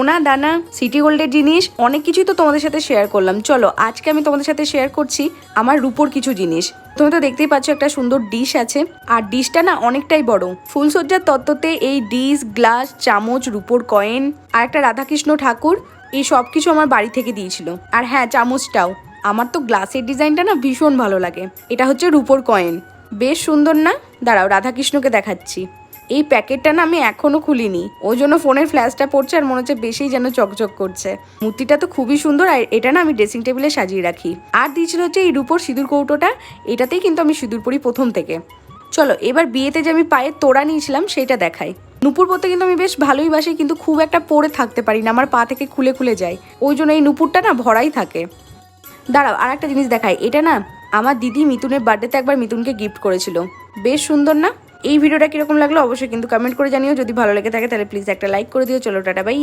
সোনা দানা সিটি গোল্ডের জিনিস অনেক কিছুই তো তোমাদের সাথে শেয়ার করলাম। চলো আজকে আমি তোমাদের সাথে শেয়ার করছি আমার রূপোর কিছু জিনিস। তুমি তো দেখতেই পাচ্ছ একটা সুন্দর ডিশ আছে, আর ডিশটা না অনেকটাই বড়। ফুলসজ্জার তত্ত্বতে এই ডিশ, গ্লাস, চামচ, রূপোর কয়েন আর একটা রাধাকৃষ্ণ ঠাকুর, এই সব কিছু আমার বাড়ি থেকে দিয়েছিল। আর হ্যাঁ, চামচটাও। আমার তো গ্লাসের ডিজাইনটা না ভীষণ ভালো লাগে। এটা হচ্ছে রূপোর কয়েন, বেশ সুন্দর না? দাঁড়াও রাধাকৃষ্ণকে দেখাচ্ছি। এই প্যাকেটটা না আমি এখনো খুলিনি, ওই জন্য ফোনের ফ্ল্যাশটা পড়ছে আর মনে হচ্ছে বেশি যেন চকচক করছে। মূর্তিটা তো খুবই সুন্দর, আর এটা না আমি ড্রেসিং টেবিলে সাজিয়ে রাখি। আর দিয়েছিল হচ্ছে এই রূপোর সিঁদুর কৌটোটা, এটাতেই কিন্তু আমি সিঁদুর পরি প্রথম থেকে। চলো এবার বিয়েতে যে আমি পায়ে তোড়া নিয়েছিলাম সেটা দেখাই। নুপুর পরতে কিন্তু আমি বেশ ভালোই বাসি, কিন্তু খুব একটা পরে থাকতে পারি না, আমার পা থেকে খুলে খুলে যায়। ওই জন্য এই নুপুরটা না ভরাই থাকে। দাঁড়াও আর একটা জিনিস দেখাই। এটা না আমার দিদি মিতুনের বার্থডেতে একবার মিতুনকে গিফট করেছিল, বেশ সুন্দর না? এই ভিডিওটা কিরকম লাগলো অবশ্যই কিন্তু কমেন্ট করে জানিও। যদি ভালো লেগে থাকে তাহলে প্লিজ একটা লাইক করে দিও। চলো টাটা বাই।